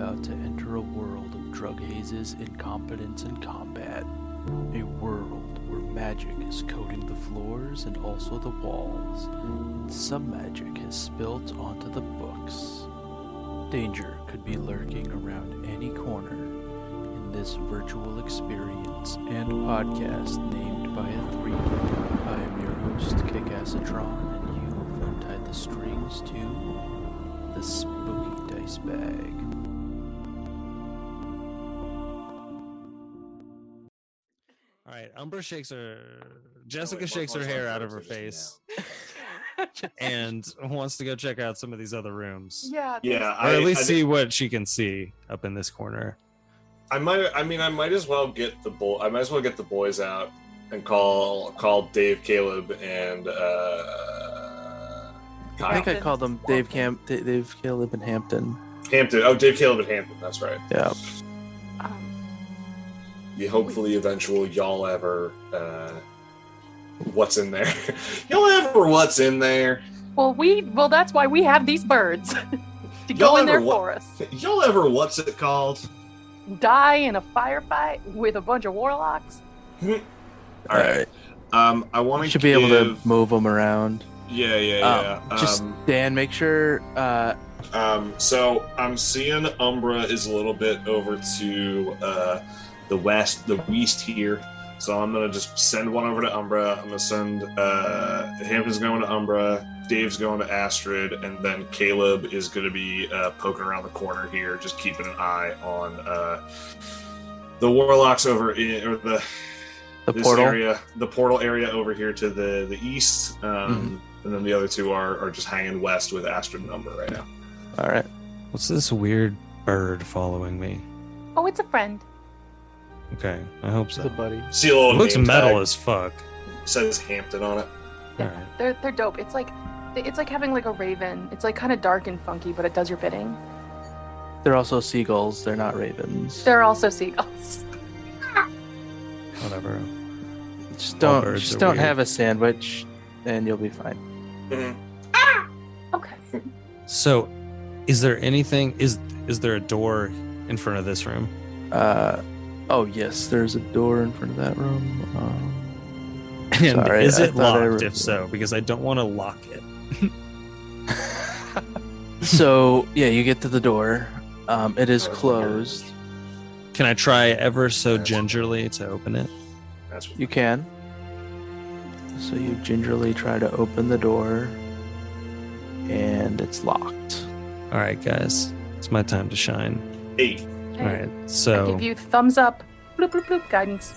about to enter a world of drug hazes, incompetence, and combat. A world where magic is coating the floors and also the walls, and some magic has spilt onto the books. Danger could be lurking around any corner in this virtual experience and podcast named by a three. I am your host, Kick-Assatron, and you have untied the strings to the Spooky Dice Bag. All right, Jessica shakes her hair out of her face and wants to go check out some of these other rooms. Yeah. Or at least see what she can see up in this corner. I might as well get the boys out and call Dave, Caleb, and Kyle. I think I called them Dave, Caleb, and Hampton. Hampton. Oh, Dave, Caleb, and Hampton. That's right. Yeah. Hopefully, eventually, y'all ever what's in there? Y'all ever what's in there? Well, that's why we have these birds to go in there for us. Y'all ever what's it called? Die in a firefight with a bunch of warlocks. All right. I want to. Should be able to move them around. Yeah. Just Dan, make sure. So I'm seeing Umbra is a little bit over to the west here. So I'm gonna just send one over to Umbra. I'm gonna send Hampton's going to Umbra, Dave's going to Astrid, and then Caleb is gonna be poking around the corner here, just keeping an eye on the warlocks over in the portal area, the portal area over here to the east. And then the other two are just hanging west with Astrid and Umbra right now. All right. What's this weird bird following me? Oh, it's a friend. Okay, I hope so. Good buddy. See a little It looks name metal tag. as fuck. Says Hampton on it. Yeah, All right. they're dope. It's like having like a raven. It's like kind of dark and funky, but it does your bidding. They're also seagulls. They're not ravens. They're also seagulls. Whatever. Just All don't birds are don't weird. have a sandwich, and you'll be fine. Okay. So, is there anything? Is there a door in front of this room? Oh yes, there's a door in front of that room. And Sorry, is I it thought I locked? re- If so, because I don't want to lock it. So yeah, you get to the door. It is closed. Can I try ever so gingerly to open it? That's what You can. So you gingerly try to open the door, and it's locked. All right, guys, it's my time to shine. 8. All right, I so give you thumbs up. Bloop bloop bloop. Guidance.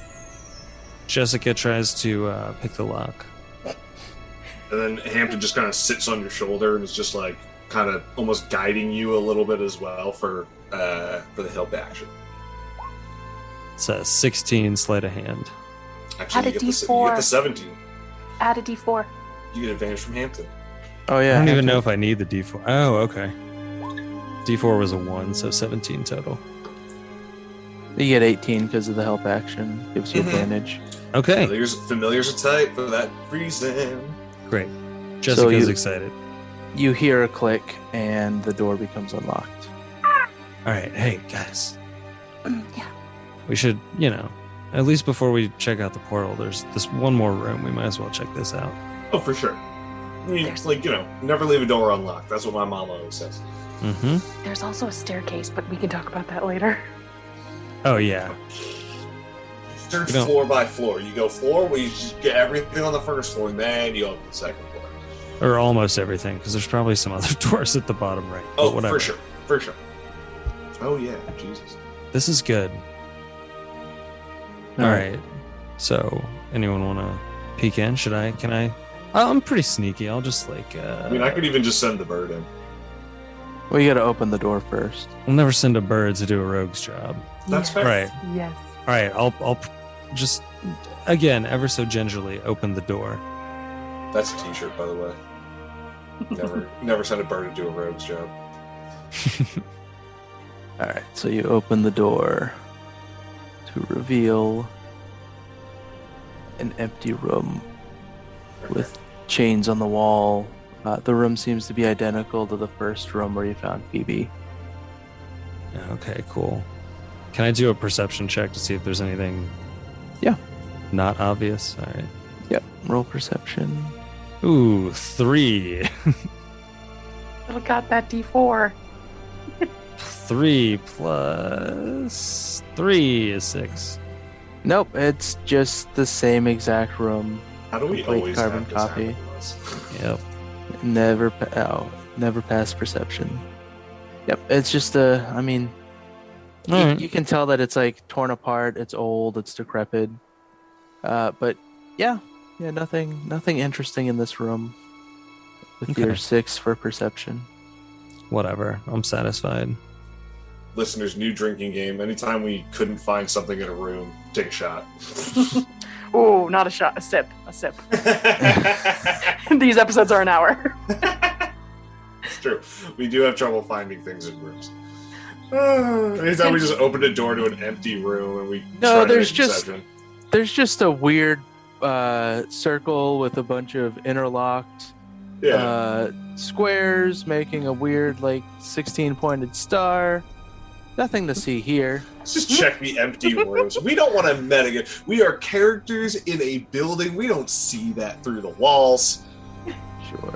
Jessica tries to pick the lock. And then Hampton just kind of sits on your shoulder and is just like kind of almost guiding you a little bit as well for the help action. It's a 16 sleight of hand. Actually, Add you a get, you D4. get the 17. Add a D4. You get advantage from Hampton. Oh yeah. I don't even Hampton. know if I need the D4. Oh, okay. D4 was a 1, so 17 total. You get 18 because of the help action. Gives you advantage. Okay, Familiars are tight for that reason. great. Jessica's you- excited. You hear a click, and the door becomes unlocked. All right, hey guys, Yeah. we should, at least before we check out the portal, there's this one more room. We might as well check this out. Oh, for sure. I mean, it's like, never leave a door unlocked. That's what my mom always says. Mm-hmm. There's also a staircase, but we can talk about that later. Oh yeah. Search You don't- floor by floor. You go floor where you just get everything on the first floor, and then you open the second floor. Or almost everything, because there's probably some other doors at the bottom right. Oh, but whatever. for sure. Oh, yeah, Jesus. This is good. All right. So, anyone want to peek in? Can I? I'm pretty sneaky. I'll just I mean, I could even just send the bird in. Well, you got to open the door first. I'll never send a bird to do a rogue's job. That's fair. Right. Yes. All right. I'll just again ever so gingerly open the door. That's a t-shirt, by the way. Never send a bird to do a rogue's job. All right. So you open the door to reveal an empty room with chains on the wall. The room seems to be identical to the first room where you found Phoebe. Okay, cool. Can I do a perception check to see if there's anything? Yeah. Not obvious. All right. Yep. Roll perception. Ooh, 3. Oh, got that D4. 3 plus 3 is 6. Nope, it's just the same exact room. How do we Complete always carbon have this copy. happen to us? Yep. Never pass perception. Yep, it's just I mean, Alright. you can tell that it's like torn apart, it's old, it's decrepit. But yeah, nothing interesting in this room. With Okay. your 6 for perception. Whatever. I'm satisfied. Listeners, new drinking game. Anytime we couldn't find something in a room, take a shot. Ooh, not a shot, a sip. These episodes are an hour. It's true. We do have trouble finding things in rooms. Anytime we just opened a door to an empty room and we No, try to there's make just- perception. There's just a weird circle with a bunch of interlocked squares making a weird 16-pointed star. Nothing to see here. Let's just check the empty rooms. We don't want to metagame. We are characters in a building. We don't see that through the walls. Sure.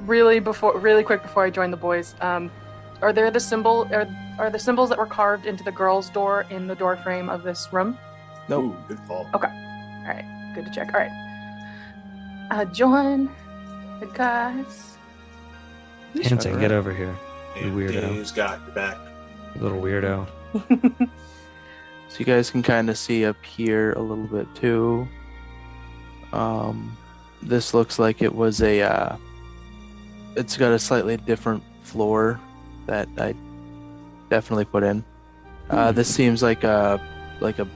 Really quick before I join the boys, are there the symbols that were carved into the girl's door in the door frame of this room? Nope. Ooh, good call. All right, good to check. All right, join the guys. Anton, get over here. You And weirdo. Dave's got your back. You little weirdo. So you guys can kind of see up here a little bit too. This looks like it was it's got a slightly different floor that I definitely put in. This seems like a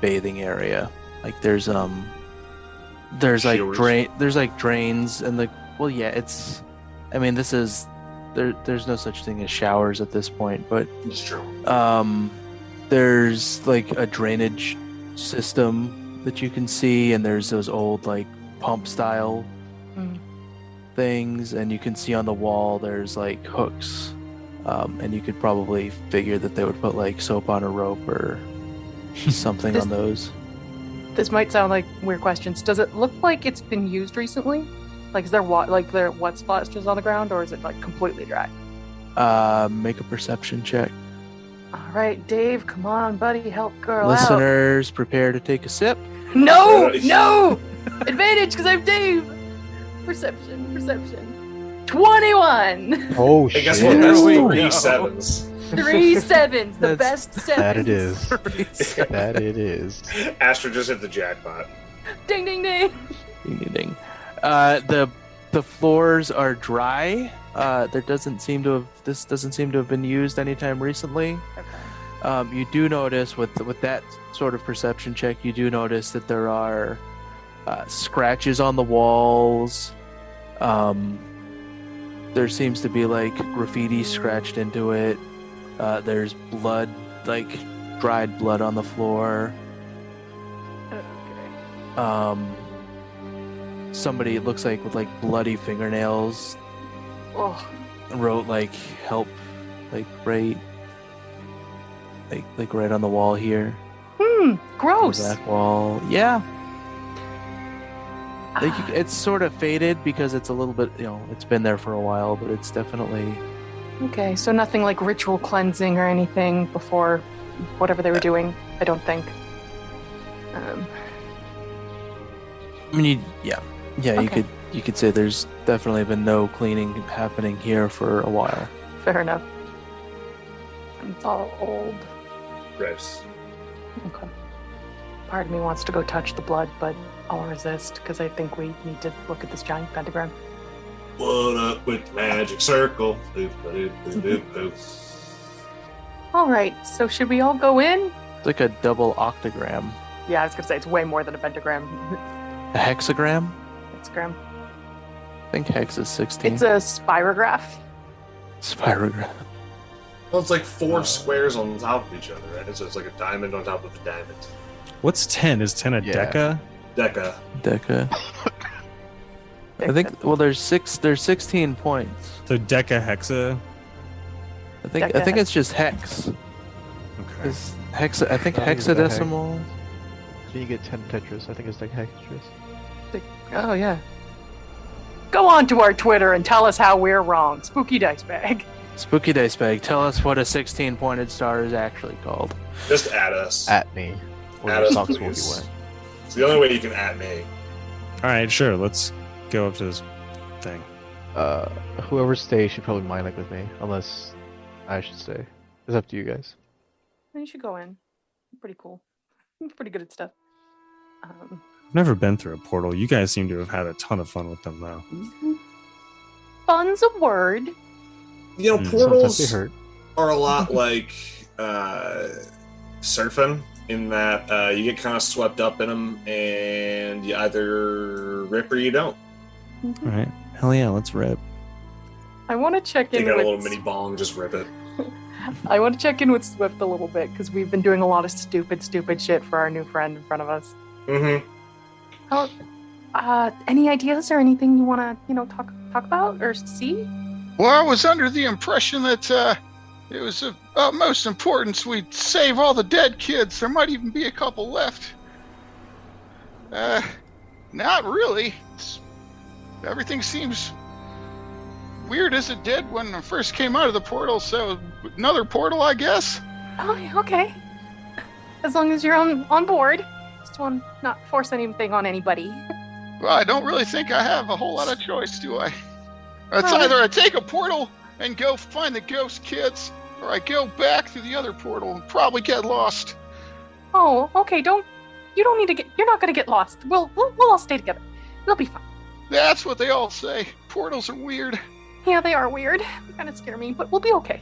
bathing area. Like there's Showers. drains and there's no such thing as showers at this point, but It's true. there's a drainage system that you can see, and there's those old pump style Mm. things, and you can see on the wall there's hooks, and you could probably figure that they would put soap on a rope or something on those. This might sound like weird questions. Does it look like it's been used recently? Is there wet splashes on the ground, or is it completely dry? Make a perception check. All right, Dave, come on, buddy, help girl Listeners, prepare to take a sip. out. No, advantage because I'm Dave. Perception. 21. Oh, Hey, guess shit. what? That's Here we 3 go. 7s. 3 sevens, the That's- best sevens. That it is. That it is. Astra just hit the jackpot. Ding, ding, ding. Ding, ding, ding. The floors are dry. This doesn't seem to have been used anytime recently. Okay. You do notice with that sort of perception check, you do notice that there are scratches on the walls. There seems to be graffiti scratched into it. There's blood, dried blood on the floor. Okay. Somebody, it looks like with bloody fingernails, Oh, wrote help, right right on the wall here. gross. The back wall. Yeah. It's sort of faded because it's a little bit, it's been there for a while, but it's definitely. Okay, so nothing like ritual cleansing or anything before whatever they were doing, I don't think. I mean, yeah, Okay. you could say there's definitely been no cleaning happening here for a while. Fair enough. It's all old. Gross. Okay. Part of me wants to go touch the blood, but I'll resist because I think we need to look at this giant pentagram. What up with the magic circle? Boop, boop, boop, boop, boop. All right, so should we all go in? It's like a double octagram. Yeah, I was gonna say it's way more than a pentagram. A hexagram? Hexagram. I think hex is 16. It's a spirograph. Spirogram. Well, it's 4 squares on top of each other, right? So it's like a diamond on top of a diamond. What's 10? Is 10 a Yeah. deca? Deca. Deca. I think, well, there's 16 points. So deca hexa? I think it's just hex. Okay. Is hex? I think I think it's the hex. hexadecimal. So you get 10 Tetris. I think it's Tetris. Oh yeah. Go on to our Twitter and tell us how we're wrong. Spooky Dice Bag. Spooky Dice Bag, tell us what a 16-pointed star is actually called. Just add us. At me. Or At your us, socks will be please. wet. It's the only way you can at me. All right, sure. Let's go up to this thing. Whoever stays should probably mine like with me, unless I should stay. It's up to you guys. You should go in. Pretty cool. Pretty good at stuff. I've never been through a portal. You guys seem to have had a ton of fun with them, though. Fun's a word. You know, Mm. Sometimes portals they hurt. are a lot like surfing in that you get kind of swept up in them and you either rip or you don't. All right. Hell yeah, let's rip. I want to check in Take out a with. little mini bong, just rip it. I want to check in with Swift a little bit because we've been doing a lot of stupid shit for our new friend in front of us. Mm-hmm. Any ideas or anything you want to, talk about or see? Well, I was under the impression that it was of utmost importance we save all the dead kids. There might even be a couple left. Not really. Everything seems weird as it did when I first came out of the portal, so another portal, I guess. Oh, yeah, okay. As long as you're on board. Just want to not force anything on anybody. Well, I don't really think I have a whole lot of choice, do I? It's Well- either I take a portal and go find the ghost kids, or I go back through the other portal and probably get lost. Oh, okay. You don't need to get. You're not gonna get lost. We'll all stay together. It'll be fine. That's what they all say. Portals are weird. Yeah, they are weird. They kind of scare me, but we'll be okay.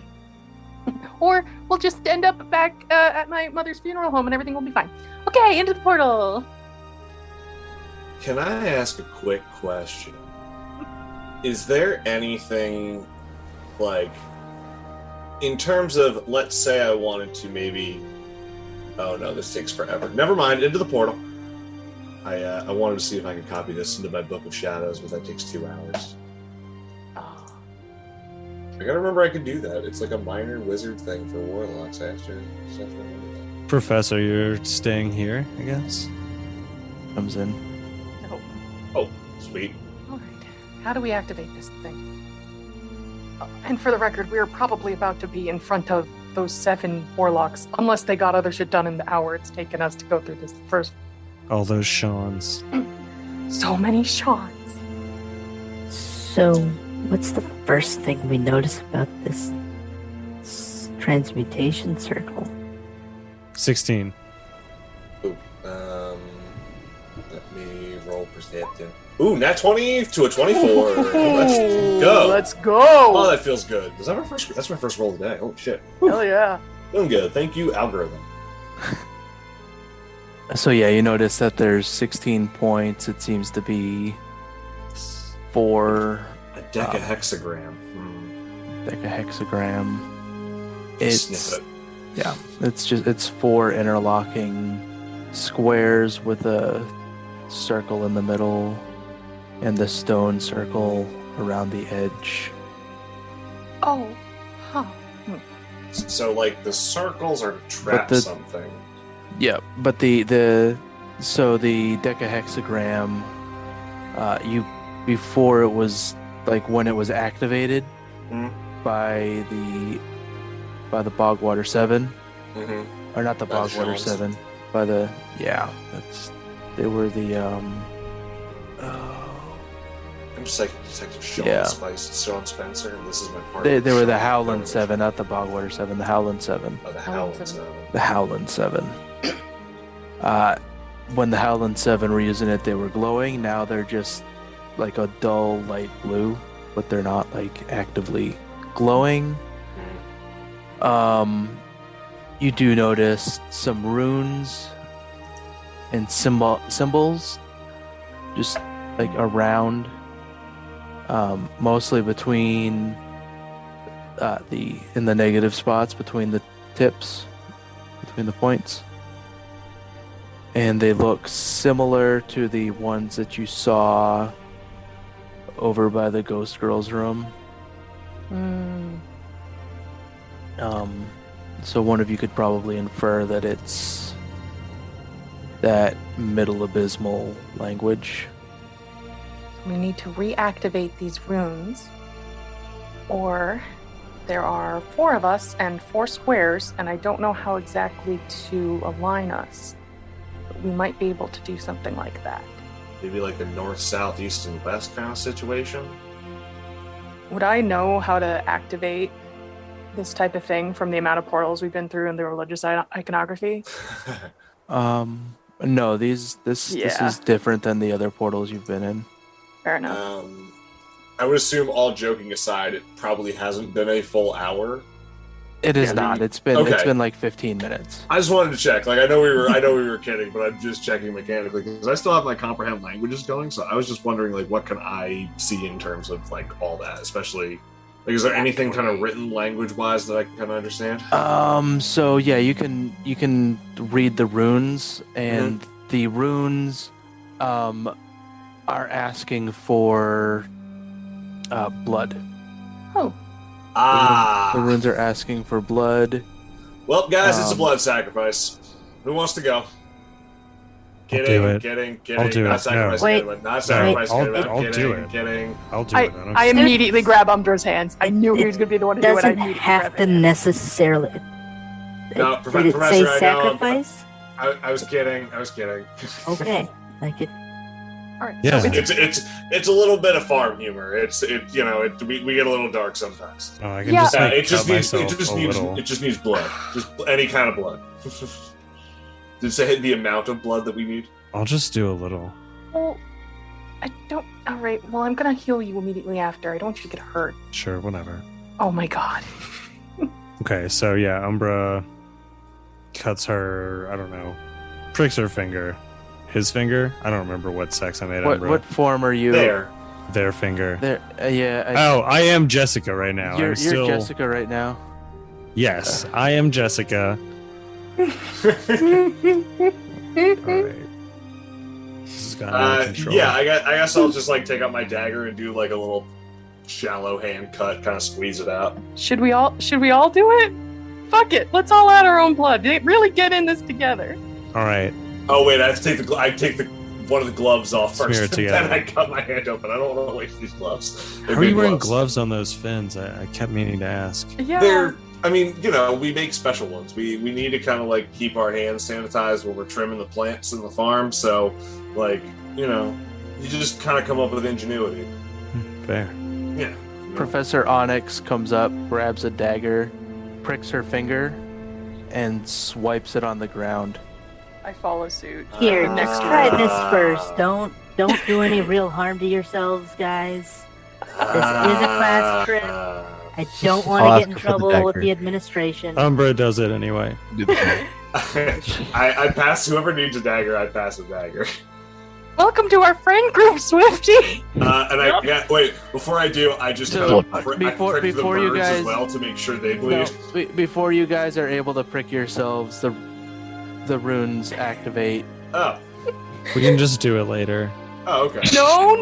Or we'll just end up back at my mother's funeral home and everything will be fine. Okay, into the portal. Can I ask a quick question? Is there anything, like, in terms of, let's say I wanted to maybe... Oh no, this takes forever. Never mind, into the portal. I wanted to see if I could copy this into my Book of Shadows, but that takes 2 hours. Oh, I gotta remember I could do that. It's like a minor wizard thing for warlocks. I have to remember that. Professor, you're staying here, I guess? Comes in. no. Oh, sweet. All right. How do we activate this thing? And for the record, we're probably about to be in front of those 7 warlocks, unless they got other shit done in the hour it's taken us to go through this first. All those Seans. So many Seans. So, what's the first thing we notice about this transmutation circle? 16. Ooh, let me roll perception. Ooh, nat 20 to a 24. Let's go. Let's Oh, go. that feels good. That's my first roll of the day. Oh shit. Hell yeah. Doing good. Thank you, algorithm. So yeah, you notice that there's 16 points. It seems to be 4 A decahexagram. decahexagram. Sniff it. Yeah, it's 4 interlocking squares with a circle in the middle and the stone circle around the edge. Oh, huh. So, like, the circles are to trap the- something. Yeah, but the decahexagram, before it was like when it was activated Mhm. by the Bogwater 7, Mm-hmm. or not the By the Bogwater Shawns. 7, by the they were the I'm Detective Sean Yeah. Sean Spencer, and this is my partner. they were the Sean Howland Donovan. 7, not the Bogwater 7, the Howland 7. Oh, the Howland Howland 7. 7. The Howland 7. When the Howland 7 were using it, they were glowing. Now they're just like a dull light blue, but they're not like actively glowing. You do notice some runes and symbols just like around, mostly between in the negative spots between the tips, between the points. And they look similar to the ones that you saw over by the ghost girl's room. So one of you could probably infer that it's that Middle Abysmal language. We need to reactivate these runes, or there are 4 of us and 4 squares, and I don't know how exactly to align us. But we might be able to do something like that. Maybe like a north, south, east, and west kind of situation. Would I know how to activate this type of thing from the amount of portals we've been through in the religious iconography? No, this is different than the other portals you've been in. Fair enough. I would assume, all joking aside, it probably hasn't been a full hour. It is not. It's been Okay. like 15 minutes. I just wanted to check. Like, I know we were kidding, but I'm just checking mechanically because I still have my comprehend languages going. So I was just wondering, like, what can I see in terms of like all that, especially like, is there anything kind of written language wise that I can kind of understand? So yeah, you can read the runes, and the runes are asking for blood. Oh. The runes are asking for blood. Well, guys, it's a blood sacrifice. Who wants to go? I'll do it. Kidding. I'll do Not it. sacrifice, No. kidding. Not sacrifice, I'll kidding. do it. Kidding. I'll do it. I immediately grab Umdra's hands. I knew he was going to be the one to do it. I Doesn't immediately have grabbed to his hands. necessarily. No, Did it Professor, say I know. sacrifice? I was kidding. Okay, like it. All right. Yeah. So it's, It's a little bit of farm humor. We get a little dark sometimes. Oh, I can Yeah. just like, It just cut needs myself a little. it just needs blood. Just any kind of blood. Did it say the amount of blood that we need? I'll just do a little. well, I don't. All right. Well, I'm going to heal you immediately after. I don't want you to get hurt. Sure, whatever. Oh my god. Okay, so yeah, Umbra cuts her, I don't know, pricks her finger. His finger? I don't remember what sex I made Umbra. What form are you? There. Their finger. There. Yeah. Oh, I am Jessica right now. You're I'm still... Jessica right now. Yes, I am Jessica. Alright. This has gotten out of control. Yeah, I guess I'll just like take out my dagger and do like a little shallow hand cut, kind of squeeze it out. Should we all do it? Fuck it. Let's all add our own blood. Really get in this together. Alright. Oh wait, I have to take the one of the gloves off Smear first, it and together. then I cut my hand open. I don't want to waste these gloves. They're How are you big wearing gloves on those fins? I kept meaning to ask. Yeah. I mean, we make special ones. We need to kind of like keep our hands sanitized when we're trimming the plants in the farm. So, like, you just kind of come up with ingenuity. Fair. Yeah. Professor Onyx comes up, grabs a dagger, pricks her finger, and swipes it on the ground. I follow suit. Here, Next just to try her. this first. Don't do any real harm to yourselves, guys. This is a class trip. I don't want I'll to get ask in her for the trouble with dagger. the administration. Umbra does it anyway. Do the same. I pass whoever needs a dagger. I pass a dagger. Welcome to our friend group, Swifty. Wait. Before I do, I just So, kind of before prick the you birds guys- as well to make sure they No, bleed. before you guys are able to prick yourselves, the runes activate. Oh. We can just do it later. Oh, okay. No.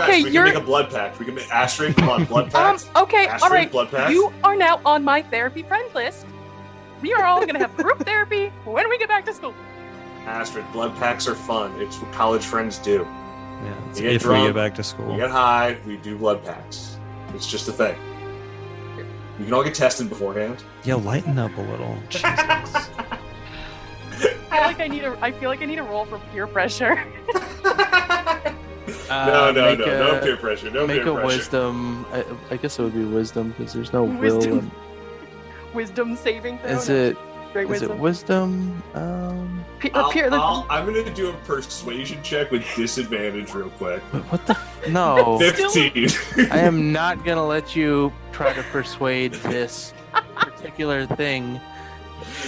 Okay, we you're. can make a blood pact. We can make Astrid, come on, blood pact. Okay, Astrid, all right. blood pact. You are now on my therapy friend list. We are all gonna have group therapy when we get back to school. Astrid, blood pacts are fun. It's what college friends do. Yeah, it's You get if we drunk, get back to We school. get high, we do blood pacts. It's just a thing. We can all get tested beforehand. Yeah, lighten up a little. Jesus. I feel like I need a roll for peer pressure. No, Make no a- peer pressure. No Make peer a pressure. wisdom. I guess it would be wisdom because there's no will. Wisdom. And, Wisdom saving throw. is No, it? Great Is it wisdom. wisdom? I'm gonna do a persuasion check with disadvantage real quick. What the? No. 15. I am not gonna let you try to persuade this particular thing.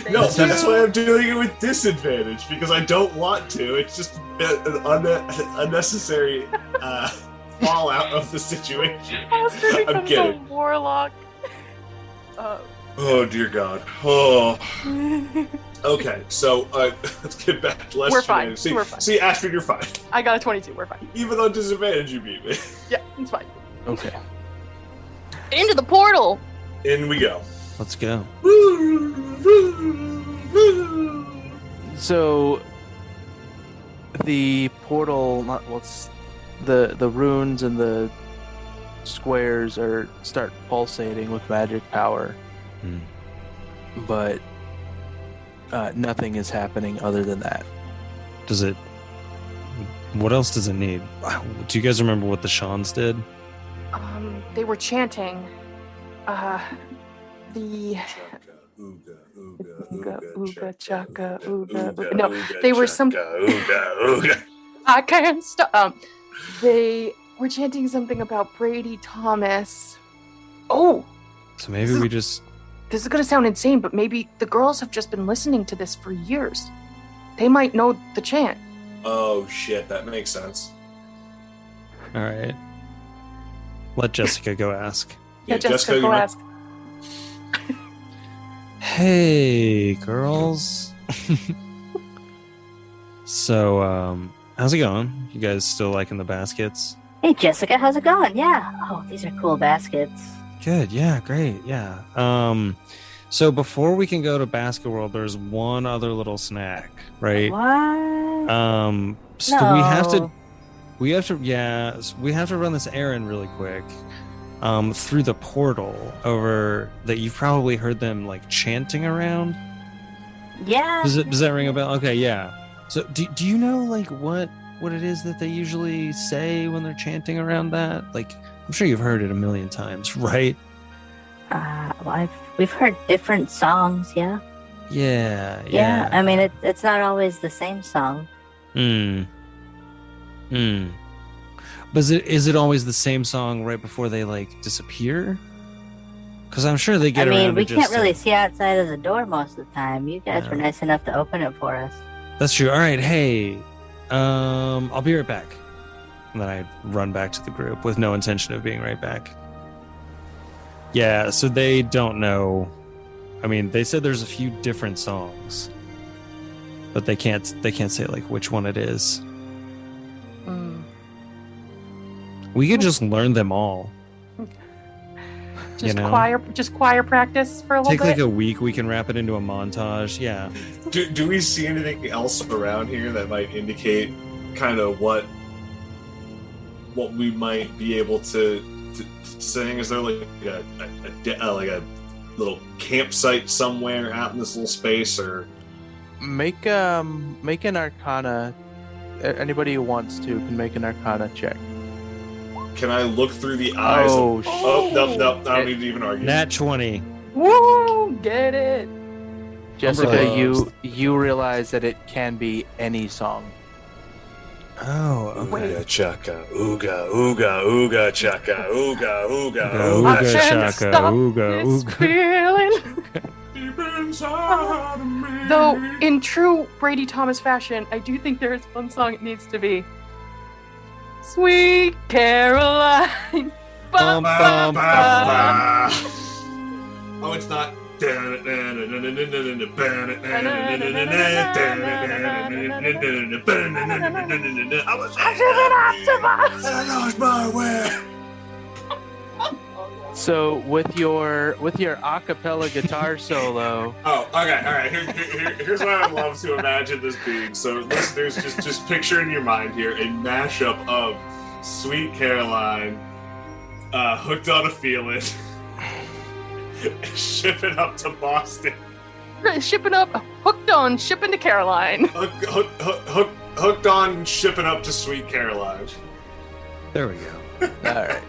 No, that's why I'm doing it with disadvantage because I don't want to. It's just an unnecessary fallout of the situation. Pastor I'm becomes a kidding. warlock. Oh dear God. Oh. Okay, so let's get back to less We're fine. shenanigans. We're fine. See, Astrid, you're fine. I got a 22. We're fine. Even on disadvantage, you beat me. Yeah, it's fine. Okay. Into the portal. In we go. Let's go. So the portal, the runes and the squares start pulsating with magic power, but nothing is happening other than that. Does it? What else does it need? Do you guys remember what the Shans did? They were chanting. The ooga chaka ooga. No, they were some. I can't stop. They were chanting something about Brady Thomas. Oh. So maybe we just. This is gonna sound insane, but maybe the girls have just been listening to this for years. They might know the chant. Oh shit, that makes sense. All right. Let Jessica go ask. Yeah, Jessica, go ask. Hey, girls. So, how's it going? You guys still liking the baskets? Hey, Jessica, how's it going? Yeah. Oh, these are cool baskets. Good. Yeah, great. Yeah. So before we can go to Basket World, there's one other little snack, right? What? So No. we have to run this errand really quick. Through the portal over that you've probably heard them like chanting around. Yeah. Does that ring a bell? Okay, yeah. So do you know like what it is that they usually say when they're chanting around that? Like I'm sure you've heard it a million times, right? Well, we've heard different songs, yeah. Yeah. Yeah. I mean, it's not always the same song. But is it always the same song right before they like disappear? Because I'm sure they get around. I mean, we to can't really see outside of the door most of the time. You guys were nice enough to open it for us. That's true. All right, hey, I'll be right back. And then I run back to the group with no intention of being right back. Yeah, so they don't know. I mean, they said there's a few different songs, but they can't say like which one it is. We could just learn them all. Just choir practice for a little bit. Take like a week. We can wrap it into a montage. Yeah. Do we see anything else around here that might indicate kind of what we might be able to sing? Is there like a little campsite somewhere out in this little space, or make an Arcana? Anybody who wants to can make an Arcana check. Can I look through the eyes? No, I don't need to even argue. Nat 20. Woo! Get it. Jessica, you realize that it can be any song. Oh, okay. Ooga chaka, ooga, ooga, ooga chaka, ooga, ooga, ooga chaka, ooga, feeling. Deep inside of me. Though, in true Brady Thomas fashion, I do think there is one song it needs to be. Sweet Caroline. Bum, bum, bum. Oh, it's not. I lost my way. So with your acapella guitar solo. Oh, okay, all right. Here's what I'd love to imagine this being. So, listeners, just picture in your mind here a mashup of Sweet Caroline, Hooked on a Feeling, Shipping Up to Boston. Shipping up, hooked on, shipping to Caroline. Hooked on, shipping up to Sweet Caroline. There we go. All right.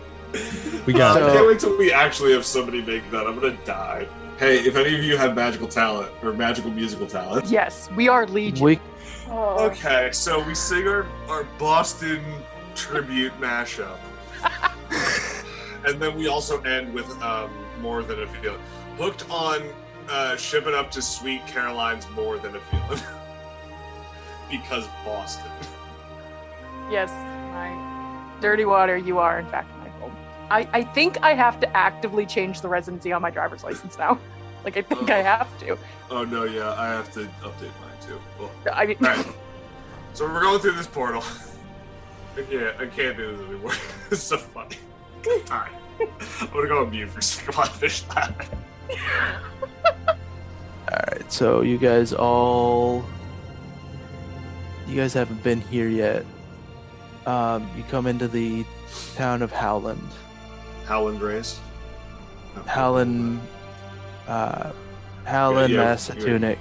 We got I can't wait till we actually have somebody make that. I'm gonna die. Hey, if any of you have magical talent or magical musical talent. Yes, we are legion. Okay, so we sing our Boston tribute mashup. And then we also end with More Than a Feeling. Hooked on shipping up to Sweet Caroline's More Than a Feeling. Because Boston. Yes, my dirty water, you are in fact my home. I think I have to actively change the residency on my driver's license now. Like, I think I have to. Oh, no, yeah, I have to update mine, too. Well, I mean... Right. So we're going through this portal. I can't do this anymore. It's so funny. Alright. I'm gonna go on mute for a second while I finish that. Alright, so you guys haven't been here yet. You come into the town of Howland. Howland raised. Howland, Massatunic.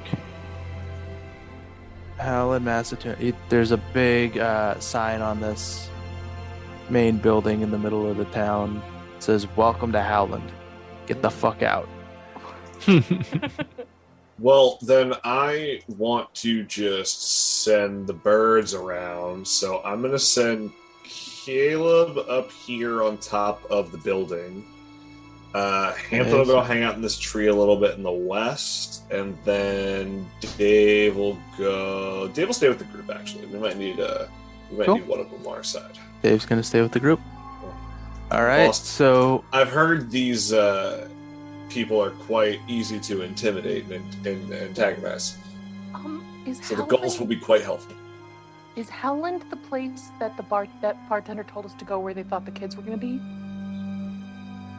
Howland, Massatunic. There's a big sign on this main building in the middle of the town. It says, "Welcome to Howland. Get the fuck out." Well, then I want to just send the birds around. So I'm going to send Caleb up here on top of the building. Hampton will go hang out in this tree a little bit in the west. And then Dave will stay with the group, actually. We might need need one of them on our side. Dave's going to stay with the group. All right, Well, so I've heard these people are quite easy to intimidate and antagonize. So the goals will be quite helpful. Is Howland the place that that bartender told us to go where they thought the kids were going to be?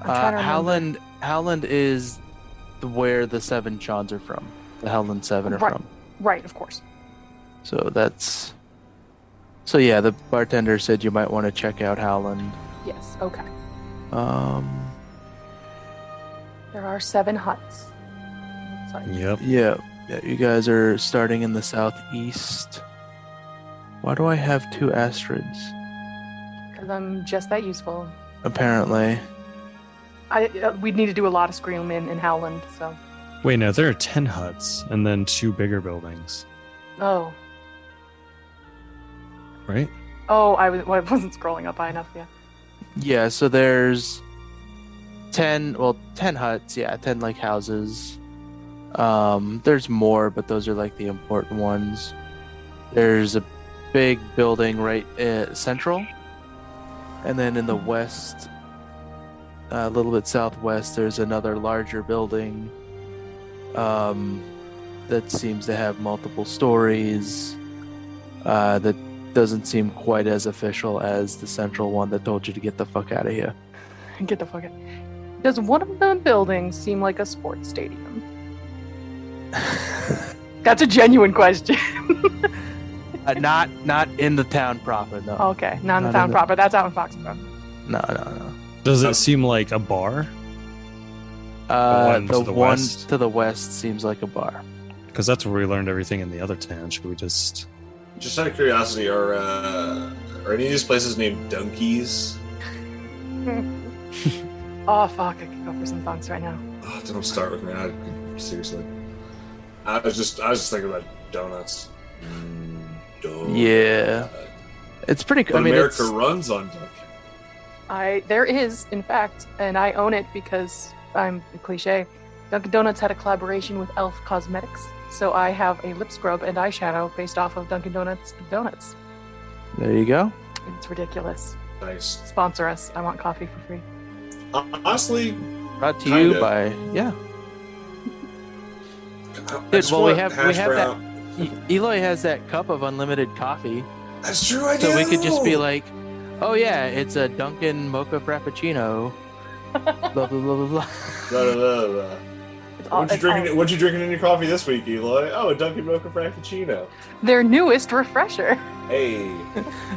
I'm trying to remember. Howland is where the Seven Chons are from. The Howland Seven are from. Right, of course. So yeah, the bartender said you might want to check out Howland. Yes, okay. There are 7 huts. Sorry. Yep. Yeah, you guys are starting in the southeast. Why do I have 2 Astrids? Because I'm just that useful. Apparently. We'd need to do a lot of screaming in Howland, so. Wait, no, there are 10 huts and then 2 bigger buildings, Oh. right? Oh, I wasn't scrolling up high enough, yeah. Yeah, so there's 10 huts, 10 like houses. There's more, but those are like the important ones. There's a big building right central, and then in the west, a little bit southwest, there's another larger building that seems to have multiple stories that doesn't seem quite as official as the central one that told you to get the fuck out of here. Get the fuck out. Does one of the buildings seem like a sports stadium? That's a genuine question. Not in the town proper, no. Okay, not in the town proper. That's out in Foxborough. No. Does it seem like a bar? The the one west? to the west seems like a bar. Because that's where we learned everything in the other town. Should we just... Just out of curiosity, are any of these places named Dunkies? Oh fuck! I could go for some thunks right now. Oh, don't start with me. Seriously, I was just thinking about donuts. Yeah, it's pretty. But America runs on Dunkin'. There is, in fact, and I own it because I'm a cliche. Dunkin' Donuts had a collaboration with Elf Cosmetics, so I have a lip scrub and eyeshadow based off of Dunkin' Donuts donuts. There you go. It's ridiculous. Nice. Sponsor us. I want coffee for free. Honestly, brought to you by Dude, well, we have that. Eloy has that cup of unlimited coffee. That's true. I do. So we could just be like, "Oh yeah, it's a Dunkin' Mocha Frappuccino." Blah blah blah blah blah. What you drinking in your coffee this week, Eloy? Oh, a Dunkin' Mocha Frappuccino. Their newest refresher. Hey.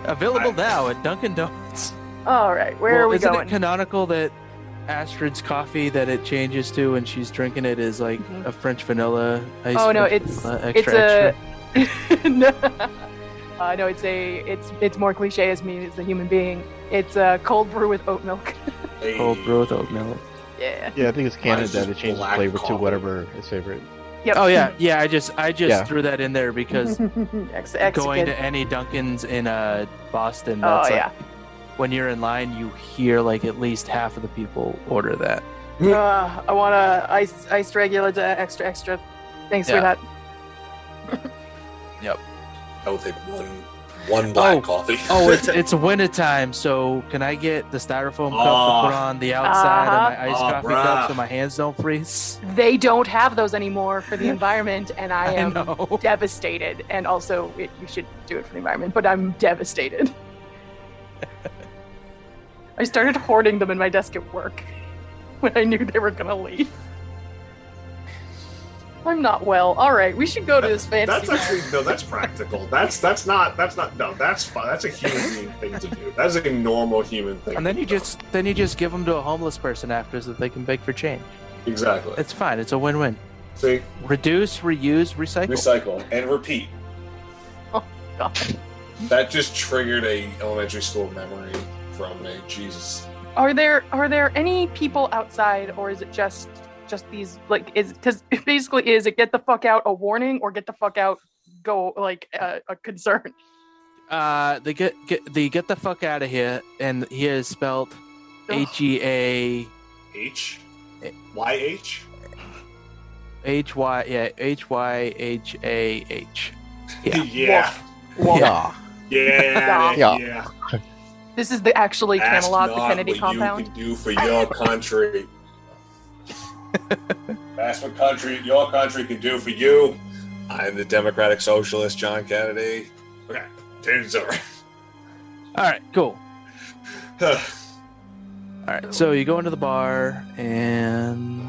Available now at Dunkin' Donuts. All right, where are we isn't going? It canonical that Astrid's coffee that it changes to when she's drinking it is like a French vanilla ice. Oh no, extra. No, it's more cliche as me as a human being. It's a cold brew with oat milk. Hey. Cold brew with oat milk. Yeah. Yeah, I think it's canon that it changes black flavor to coffee. whatever is favorite. Yep. Oh yeah. I just threw that in there because Ex-kid. going to any Dunkin's in Boston, that's when you're in line, you hear like at least half of the people order that. I want a iced regular to extra. Thanks for that. Yep. I will take one black coffee. It's winter time, so can I get the styrofoam cup to put on the outside of my iced coffee cup so my hands don't freeze? They don't have those anymore for the environment, and I am know. devastated. And also, you should do it for the environment, but I'm devastated. I started hoarding them in my desk at work when I knew they were gonna leave. I'm not well. All right, we should go to this fancy. That's actually no. That's practical. That's fine. That's a human being thing to do. That's a normal human thing. And then you just give them to a homeless person after so that they can beg for change. Exactly. It's fine. It's a win-win. See, reduce, reuse, recycle, and repeat. Oh God. That just triggered a elementary school memory from me. Jesus. Are there any people outside, or is it just these, like, is, because basically is it get the fuck out a warning or get the fuck out go like a concern? They get the fuck out of here, and here is spelled HEA H YH HY, yeah, HYHAH. Yeah. Yeah. Wolf. Yeah. This is the actually Ask Camelot, not the Kennedy what compound. you can do for your country. That's what your country can do for you. I'm the Democratic Socialist, John Kennedy. Okay, change it over. All right, cool. All right, so you go into the bar, and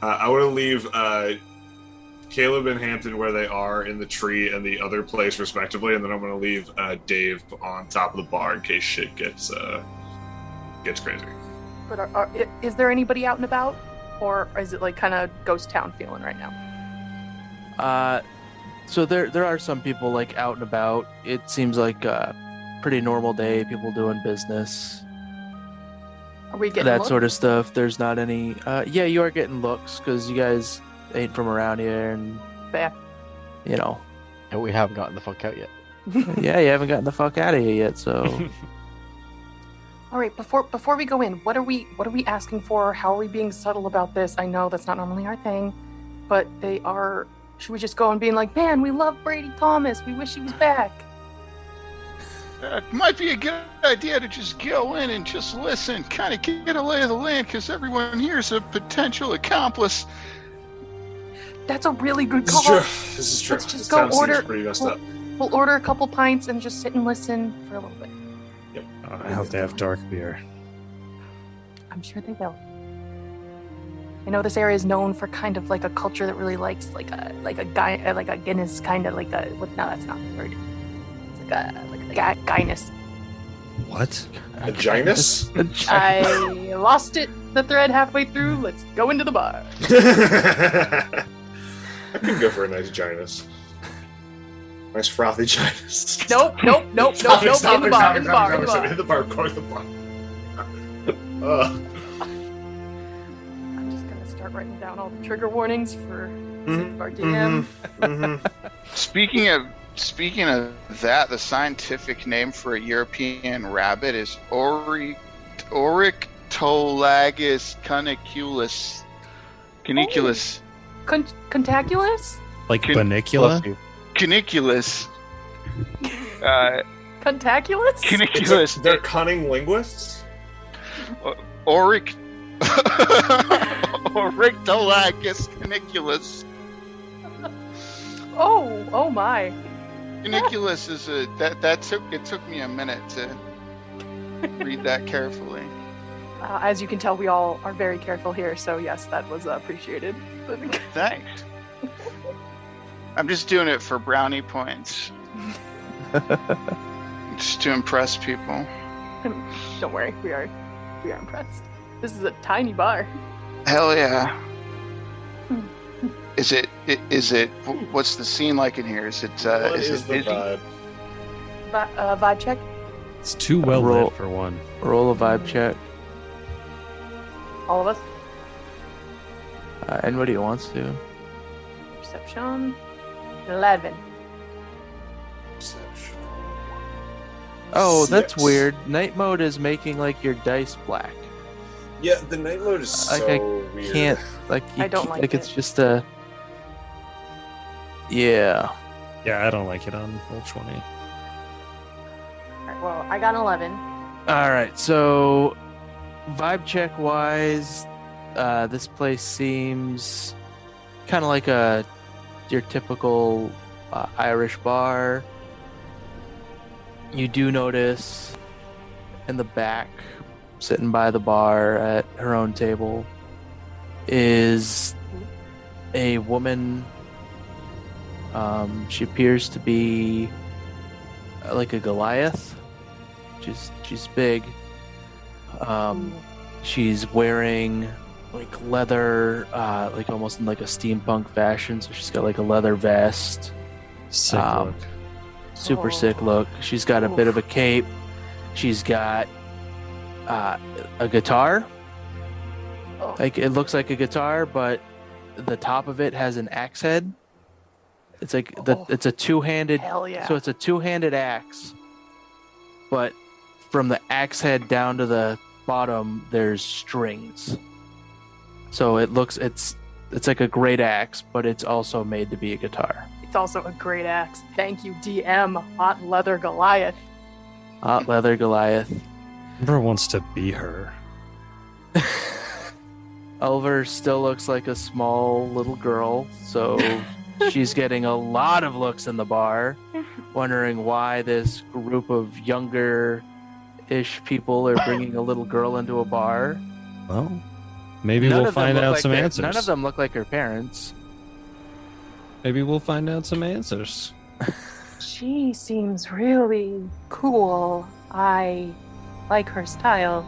I want to leave Caleb and Hampton where they are in the tree and the other place respectively, and then I'm going to leave Dave on top of the bar in case shit gets crazy. But is there anybody out and about, or is it like kind of ghost town feeling right now? So there are some people like out and about. It seems like a pretty normal day. People doing business. Are we getting that looks? sort of stuff? There's not any. Yeah, you are getting looks because you guys ain't from around here, and Fair. you know. And we haven't gotten the fuck out yet. Yeah, you haven't gotten the fuck out of here yet. So. All right, before we go in, what are we asking for? How are we being subtle about this? I know that's not normally our thing, but they are. Should we just go and being like, man, we love Brady Thomas. We wish he was back. It might be a good idea to just go in and just listen, kind of get a lay of the land, because everyone here is a potential accomplice. That's a really good This call. is true. This is true. Let's just This go town seems order. pretty messed up. We'll order a couple pints and just sit and listen for a little bit. I hope they have dark beer. I'm sure they will. I know this area is known for kind of like a culture that really likes like a Guinness kind of like a. No, that's not the word. It's like a Guinness. What? A Ginus? I lost the thread halfway through. Let's go into the bar. I could go for a nice Ginus. Nice frothy Ginus. Nope. In the bar. In the bar. Go to the bar. I'm just gonna start writing down all the trigger warnings for our DM. Speaking of that, the scientific name for a European rabbit is Oryctolagus caniculus. Contaculus? Like Banicula? Caniculus. Contaculus? Caniculus. They're cunning linguists? Oryctolagus caniculus. Oh my. Caniculus is it took me a minute to read that carefully. As you can tell, we all are very careful here, so yes, that was appreciated. Thanks. I'm just doing it for brownie points. Just to impress people. Don't worry, we are impressed. This is a tiny bar. Hell yeah. Is it what's the scene like in here? Is it What is is it the busy? vibe? Vibe check? It's too well Roll. lit for one. Roll a vibe check. All of us? Anybody who wants to. Perception. 11. Perception. Oh, that's 6. weird. Night mode is making like your dice black. Yeah, the night mode is so Like, I weird. Can't like I don't like it's it. just a. Yeah. Yeah, I don't like it on Roll20. Alright, well, I got an 11. All right, so vibe check wise, this place seems kind of like your typical Irish bar. You do notice in the back, sitting by the bar at her own table, is a woman. She appears to be like a Goliath. She's big. She's wearing like leather, like almost in like a steampunk fashion. So she's got like a leather vest. Sick look. Super sick look. She's got a bit of a cape. She's got a guitar. Like it looks like a guitar, but the top of it has an axe head. It's like it's a two-handed. Hell yeah. So it's a two-handed axe, but from the axe head down to the bottom, there's strings. So it's like a great axe, but it's also made to be a guitar. It's also a great axe. Thank you, DM. Hot leather Goliath. Hot leather Goliath. Amber wants to be her. Oliver still looks like a small little girl, so she's getting a lot of looks in the bar, wondering why this group of younger-ish people are bringing a little girl into a bar. Well, maybe None we'll of them find look out like some their- answers. None of them look like her parents. Maybe we'll find out some answers. She seems really cool. I like her style.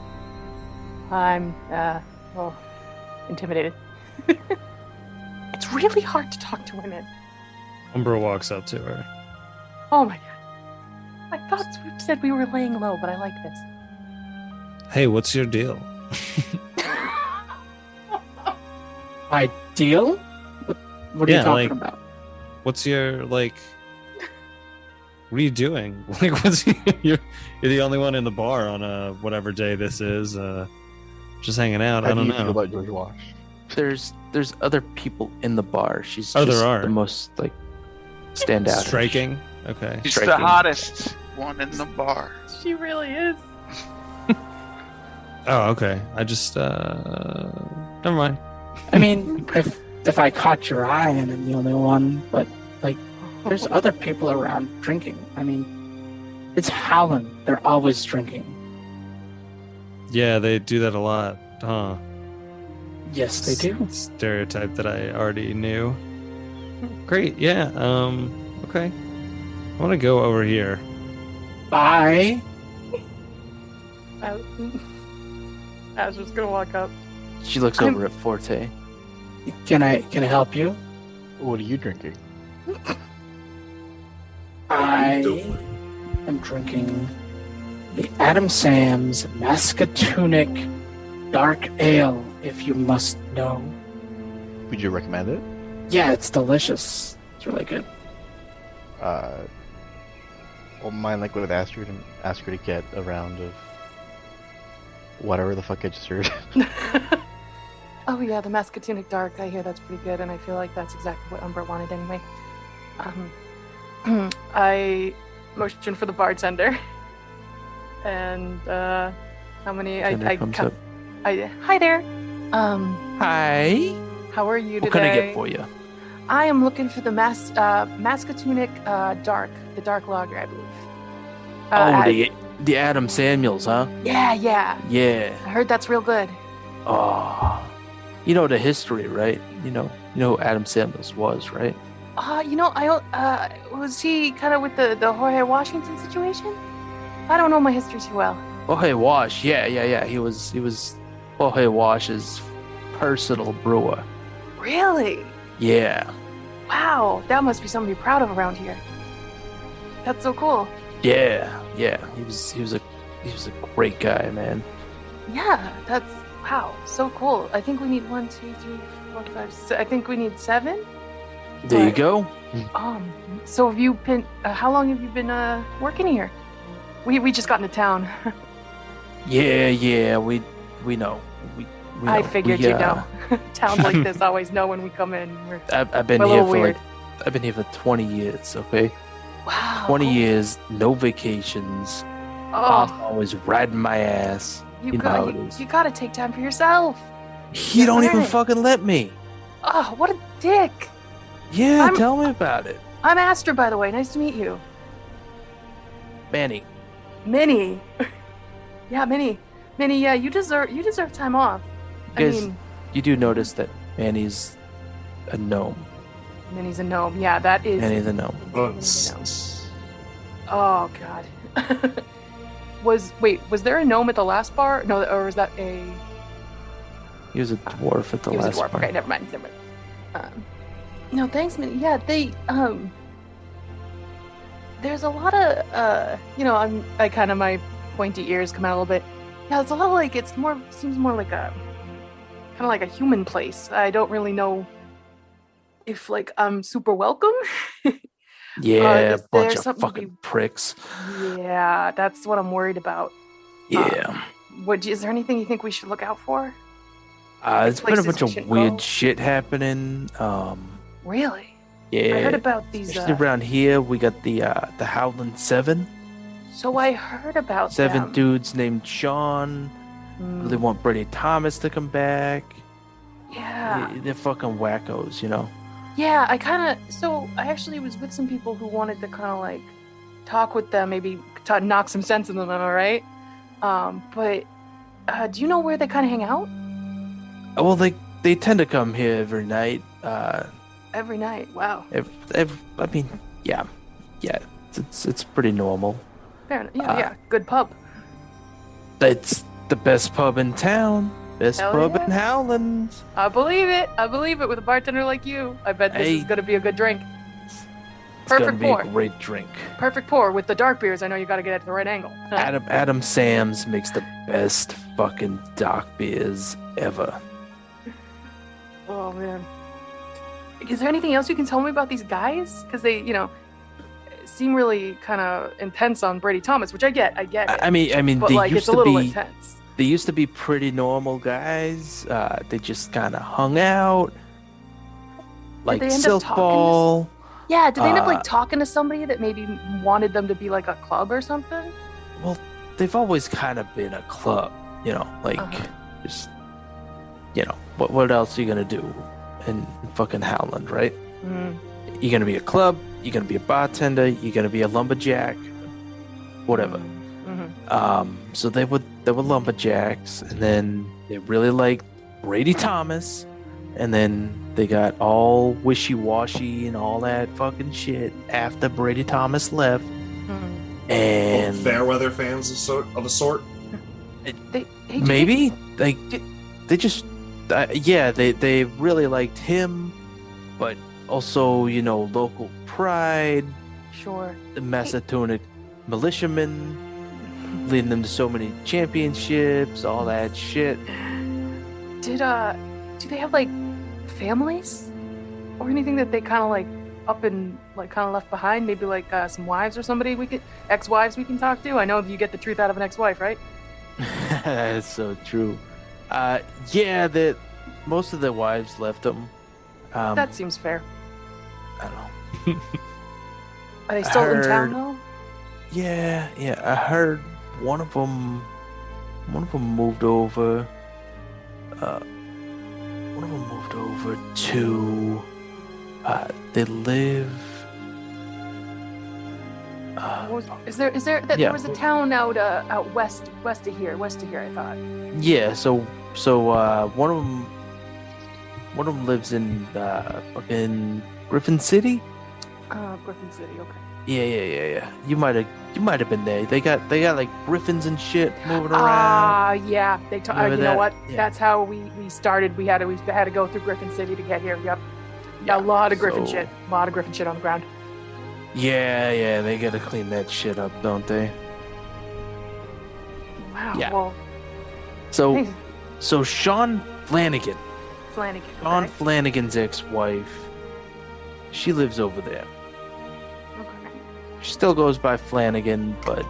I'm, intimidated. It's really hard to talk to women. Umbra walks up to her. Oh my god. I thought we said we were laying low, but I like this. Hey, what's your deal? My deal? What are Yeah, you talking like- about? What's your like? What are you doing? Like, you're the only one in the bar on whatever day this is. Just hanging out. How I do don't you feel know. about George Wash? There's other people in the bar. She's Oh, there just are. the most like stand out. Striking. Okay. She's Striking. the hottest one in the bar. She really is. Oh, okay. I just never mind. I mean, if I caught your eye and I'm the only one, but like, there's other people around drinking. I mean, it's Howland. They're always drinking. Yeah, they do that a lot, huh? Yes, they do. Stereotype that I already knew. Great. Yeah. Okay. I want to go over here. Bye. I was just gonna walk up. She looks I'm- over at Forte. Can I help you? What are you drinking? I am drinking the Adam Sam's Mascatunic Dark Ale, if you must know. Would you recommend it? Yeah, it's delicious. It's really good. Well, mine like would have asked her to get a round of whatever the fuck I just heard. Oh yeah, the Mascatunic Dark. I hear that's pretty good, and I feel like that's exactly what Umbra wanted anyway. I motioned for the bartender, and how many? Tender comes up. Hi there. Hi. How are you today? What can I get for you? I am looking for the Mascatunic Dark, the Dark Lager, I believe. The Adam Samuels, huh? Yeah. Yeah. I heard that's real good. Oh. You know the history, right? You know who Adam Samuels was, right? Was he kind of with the Jorge Washington situation? I don't know my history too well. Jorge Wash, yeah. He was Jorge Wash's personal brewer. Really? Yeah. Wow, that must be somebody proud of around here. That's so cool. Yeah. He was a great guy, man. Yeah, that's wow, so cool. I think we need 1, 2, 3, 4, 5, 6. I think we need 7. There you But, go. So have you been? How long have you been working here? We just got into town. Yeah. We know. We I know. figured We, you know. Towns like this always know when we come in. I've been We're a here little for weird. I've been here for 20 years. Okay, Wow. 20 years, no vacations. I'm Oh, always riding my ass. you know how it got is. you got to take time for yourself. He don't even Right. fucking let me. Oh, what a dick. Yeah, I'm- tell me about it, I'm Astor, by the way. Nice to meet you. Manny. Minnie. Yeah, Minnie, yeah, you deserve time off. You guys, you do notice that Manny's a gnome. Minnie's a gnome. Yeah, that is. Manny's a gnome. Minnie's a gnome. Oh God. Was there a gnome at the last bar? No, or was that a? He was a dwarf at the He was last a dwarf. bar. Okay, never mind. No, thanks, Minnie. Yeah, they there's a lot of I kind of my pointy ears come out a little bit. Yeah, it's a little like seems more like a kind of like a human place. I don't really know if like I'm super welcome. Yeah, is a bunch there of something to fucking pricks. Yeah, that's what I'm worried about. Yeah. Is there anything you think we should look out for? It's been a places bunch we of should weird go? shit happening. Really? Yeah. I heard about these. Especially around here, we got the Howland 7. So I heard about 7 them. dudes named Sean. Really want Brady Thomas to come back. Yeah. They're fucking wackos, you know? Yeah, I actually was with some people who wanted to kind of like talk with them, maybe knock some sense into them, am I right? But do you know where they kind of hang out? Well, they tend to come here every night. Every night. Wow. I mean, yeah, it's pretty normal. Fair enough. Yeah. Good pub. It's the best pub in town. Best Hell pub yeah. in Howland. I believe it with a bartender like you. I bet this is going to be a good drink. It's gonna Perfect be pour. a great drink. Perfect pour with the dark beers. I know you got to get it at the right angle. Adam Sam's makes the best fucking dark beers ever. Oh man. Is there anything else you can tell me about these guys? Because they, seem really kind of intense on Brady Thomas, which I get. It. I mean, But they like, used it's a to little be. intense. They used to be pretty normal guys. They just kind of hung out, like they end up silk talking to ball. Yeah, did they end up like talking to somebody that maybe wanted them to be like a club or something? Well, they've always kind of been a club, like just, what else are you gonna do in fucking Howland, right? You're gonna be a club. You're gonna be a bartender. You're gonna be a lumberjack, whatever. So they were lumberjacks, and then they really liked Brady Thomas, and then they got all wishy-washy and all that fucking shit after Brady Thomas left. And fair weather fans of a sort. Maybe they just they really liked him, but also local pride. Sure. The Massatonic militiamen. Leading them to so many championships, all that shit. Do they have like families or anything that they kind of like up and like kind of left behind? Maybe like some wives or somebody ex-wives we can talk to. I know you get the truth out of an ex-wife, right? That's so true. That most of their wives left them. That seems fair. I don't know. Are they still in town though? Yeah. I heard one of them moved over. One of them moved over to. They live. Is there there was a town out west of here, I thought. Yeah. So one of them lives in fucking Griffin City. Griffin City. Okay. Yeah. You might have been there. They got like griffins and shit moving around. Yeah. They you know what? Yeah. That's how we started. We had to go through Griffin City to get here. Yep. Yeah, a lot of Griffin shit. A lot of Griffin shit on the ground. Yeah. They gotta clean that shit up, don't they? Wow. Yeah. Well. So Sean Flanagan. Flanagan. Sean Okay. Flanagan's ex-wife. She lives over there. Okay. She still goes by Flanagan, but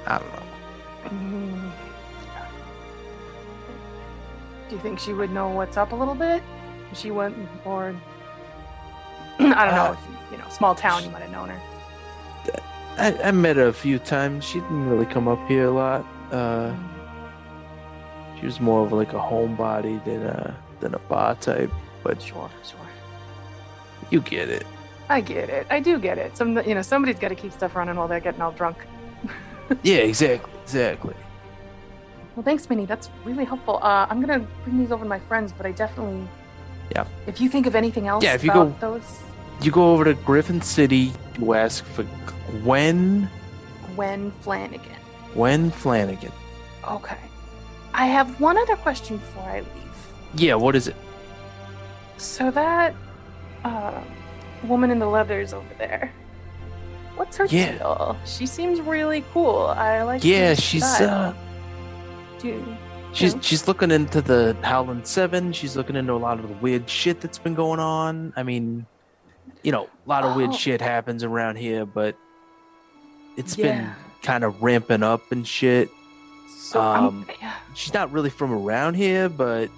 I don't know. Do you think she would know what's up a little bit? She went, or I don't know. Small town, you might have known her. I met her a few times. She didn't really come up here a lot. She was more of like a homebody than a bar type. But Sure. you get it. I get it. I do get it. Somebody's got to keep stuff running while they're getting all drunk. Yeah, exactly. Exactly. Well, thanks, Minnie. That's really helpful. I'm gonna bring these over to my friends, but I definitely. Yeah. If you think of anything else Yeah, if you about go- those. You go over to Griffin City. You ask for Gwen Flanagan. Flanagan. Okay. I have one other question before I leave. Yeah, what is it? So that woman in the leathers over there. What's her Yeah. deal? She seems really cool. I like. Yeah, her she's style. Dude. she's looking into the Howland 7. She's looking into a lot of the weird shit that's been going on. I mean, a lot of weird Oh. shit happens around here, but it's Yeah. been kind of ramping up and shit. So yeah. She's not really from around here, but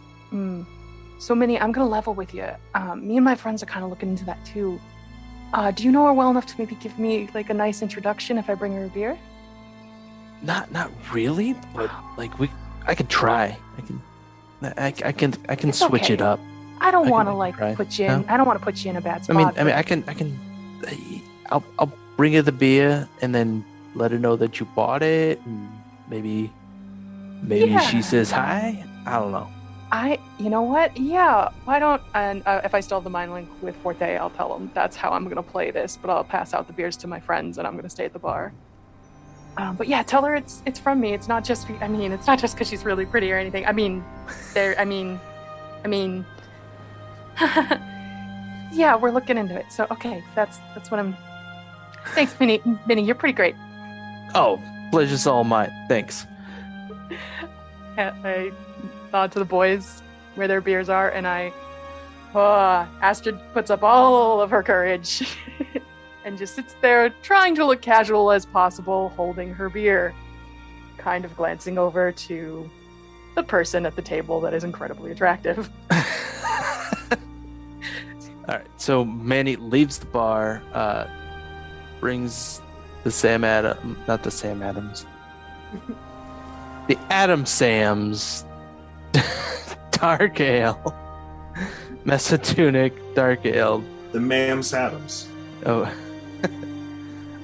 So, Minnie, I'm gonna level with you. Me and my friends are kind of looking into that too. Do you know her well enough to maybe give me like a nice introduction if I bring her a beer? not really. But like I could try. I can It's switch okay. it up. I don't I want to can like try. put you No? in. I don't want to put you in a bad I spot. mean, but- I'll bring her the beer and then let her know that you bought it, and maybe Yeah. she says hi. I don't know. You know what? Yeah. Why don't? And if I still have the mind link with Forte, I'll tell them that's how I'm gonna play this. But I'll pass out the beers to my friends, and I'm gonna stay at the bar. But yeah, tell her it's from me. It's not just. It's not just because she's really pretty or anything. Yeah, we're looking into it. So okay, that's what I'm. Thanks, Minnie. Minnie, you're pretty great. Oh, pleasure's all mine. Thanks. I nod to the boys where their beers are, and Astrid puts up all of her courage and just sits there trying to look casual as possible, holding her beer, kind of glancing over to the person at the table that is incredibly attractive. All right. So Manny leaves the bar, brings not the Sam Adams, the Adam Sam's dark ale, Mesa Tunic dark ale. The Mams Adams. Oh,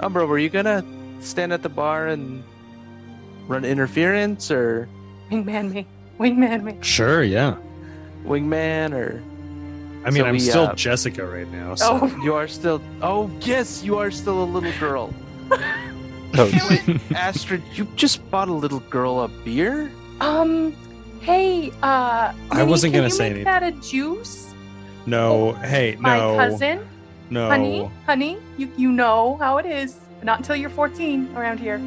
Umbra, were you gonna stand at the bar and run interference or Wingman me. Sure, yeah. wingman or? I mean, So I'm we, still Jessica right now. So. Oh, You are still. Oh yes, you are still a little girl. Oh, Astrid, you just bought a little girl a beer? hey, I Minnie, wasn't can gonna you say make that a juice? No, hey, My no, cousin, no. honey, you know how it is. Not until you're 14 around here.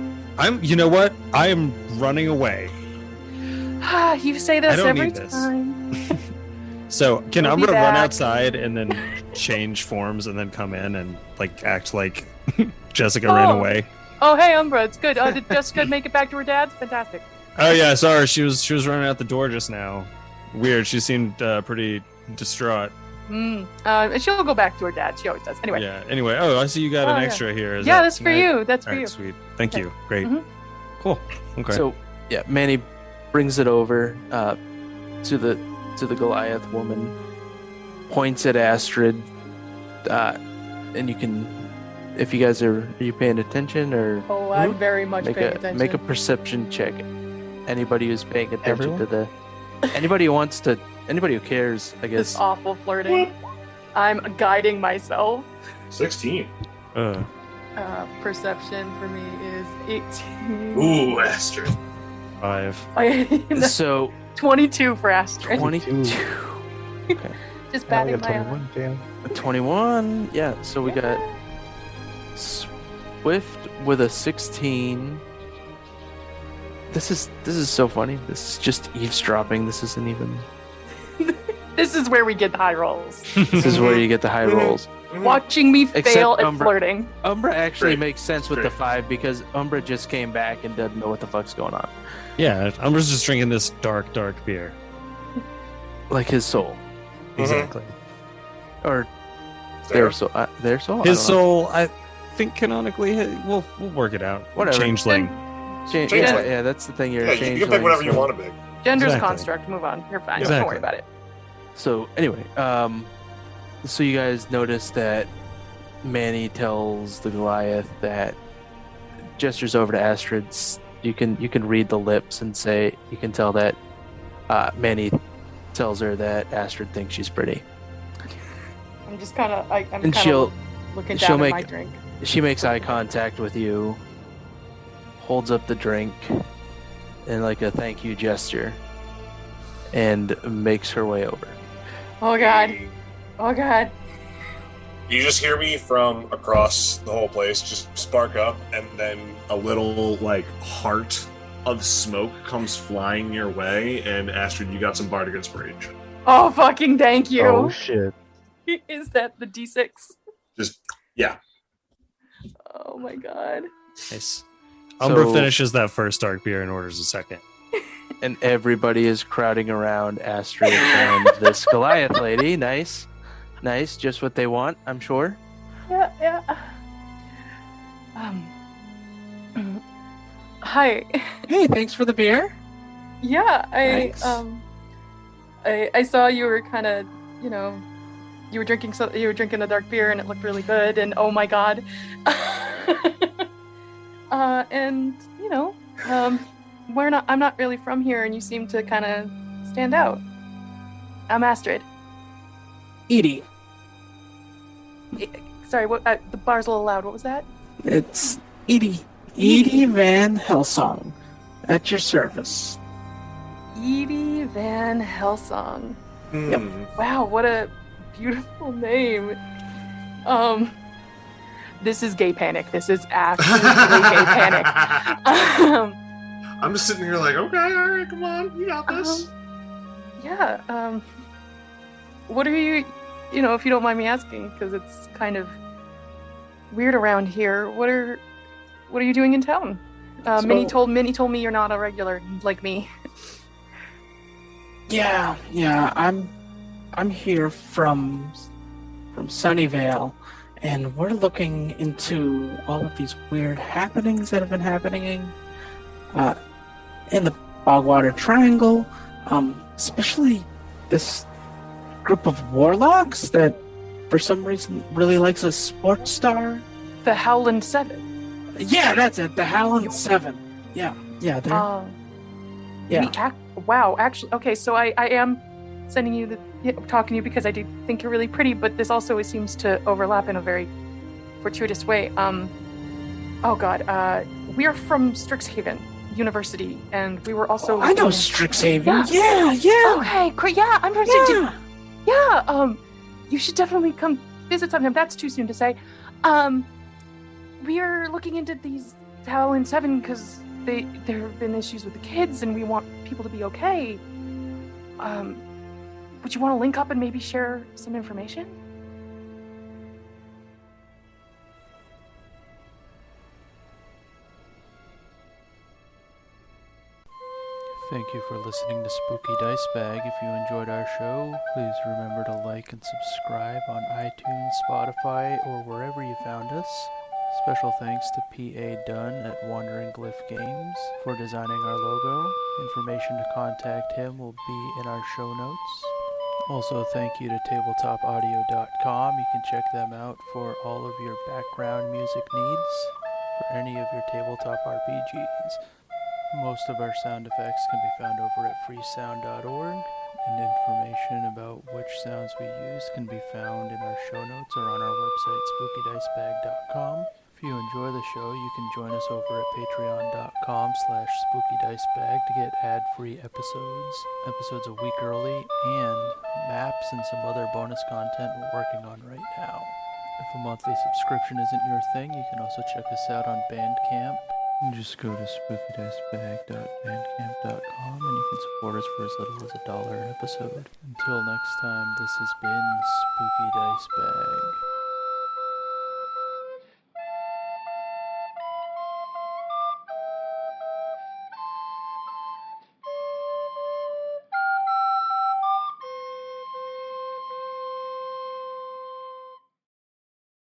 You know what? I am running away. You say this don't every need this. time. So can We'll be Umbra run back. outside and then change forms and then come in and like act like Jessica ran Oh. away? Oh, hey, Umbra, it's good. Did Jessica make it back to her dad's? Fantastic. Oh yeah, sorry. She was running out the door just now. Weird. She seemed pretty distraught. And she'll go back to her dad. She always does. Anyway. Yeah. Anyway, I see you got Oh, an yeah. extra here. Is Yeah, that that's for tonight? you. That's for All right, you. sweet. Thank Okay. you. Great. Mhm. Cool. Okay. So yeah, Manny brings it over to the Goliath woman, points at Astrid, and you can, if you guys are you paying attention or Oh, I'm very much paying attention. make a perception check. Anybody who's paying attention Everyone? to the anybody who cares, I This guess. awful flirting. I'm guiding myself. 16. Perception for me is 18. Ooh, Astrid. 5. So 22 for Astrid. 22. Okay. Just now we batting got my 21. Damn. 21. Yeah, so we got Swift with a 16. This is so funny. This is just eavesdropping. This isn't even. This is where we get the high rolls. This is where you get the high rolls. Watching me Except fail at Umbra. flirting. Umbra actually Great. makes sense with the Great. 5 because Umbra just came back and doesn't know what the fuck's going on. Yeah, Umbra's just drinking this dark beer. Like his soul. Exactly. Or There. their soul. Their soul? His I don't know. soul, I think canonically, we'll work it out. Whatever. Changeling. Changeling. Yeah, that's the thing. You're Yeah, a you changeling. can pick whatever you so- want to pick. Gender's Exactly. construct. Move on. You're fine. Don't Exactly. worry about it. So anyway, so you guys notice that Manny tells the Goliath that gestures over to Astrid, you can read the lips and say you can tell that Manny tells her that Astrid thinks she's pretty. I'm just kind of And she'll looking she'll down at make- my drink. She makes eye contact with you, holds up the drink in like a thank you gesture, and makes her way over. Oh god. Oh god. You just hear me from across the whole place just spark up, and then a little like heart of smoke comes flying your way, and Astrid, you got some bardic inspiration. Oh fucking thank you. Oh shit. Is that the D6? Just yeah. Oh my god. Nice. Umbra So- finishes that first dark beer and orders a second. And everybody is crowding around Astrid and this Goliath lady. Nice. Nice. Just what they want, I'm sure. Yeah. Hi. Hey, thanks for the beer. Yeah, Thanks. I saw you were kind of, you were drinking a dark beer and it looked really good and oh my god. And I'm not really from here and you seem to kind of stand out. I'm Astrid. Edie. Sorry, what? The bar's a little loud. What was that? It's Edie. Edie Van Helsong. At your service. Edie Van Helsong. Yep. Wow, what a beautiful name. This is gay panic. This is actually gay panic. I'm just sitting here like, okay, all right, come on, you got this. Yeah. What are you, if you don't mind me asking, because it's kind of weird around here. What are you doing in town? Minnie told me you're not a regular like me. Yeah. I'm here from Sunnyvale, and we're looking into all of these weird happenings that have been happening in the Bogwater Triangle, especially this group of warlocks that, for some reason, really likes a sports star. The Howland 7. Yeah, that's it. The Howland 7. Yeah. They're, yeah. Wow, actually, okay, so I am sending you talking to you because I do think you're really pretty, but this also seems to overlap in a very fortuitous way. Oh god, we are from Strixhaven University, and we were also. I know Strixhaven. Yeah. Okay, great. Yeah, I'm from Strixhaven. Yeah. You should definitely come visit sometime. That's too soon to say. We are looking into these Howland 7 because there have been issues with the kids, and we want people to be okay. Would you want to link up and maybe share some information? Thank you for listening to Spooky Dice Bag. If you enjoyed our show, please remember to like and subscribe on iTunes, Spotify, or wherever you found us. Special thanks to P.A. Dunn at Wandering Glyph Games for designing our logo. Information to contact him will be in our show notes. Also, thank you to tabletopaudio.com. You can check them out for all of your background music needs for any of your tabletop RPGs. Most of our sound effects can be found over at freesound.org, and information about which sounds we use can be found in our show notes or on our website, spookydicebag.com. If you enjoy the show, you can join us over at patreon.com/spookydicebag to get ad-free episodes a week early, and maps and some other bonus content we're working on right now. If a monthly subscription isn't your thing, you can also check us out on Bandcamp. Just go to spookydicebag.bandcamp.com and you can support us for as little as $1 an episode. Until next time, this has been Spooky Dice Bag.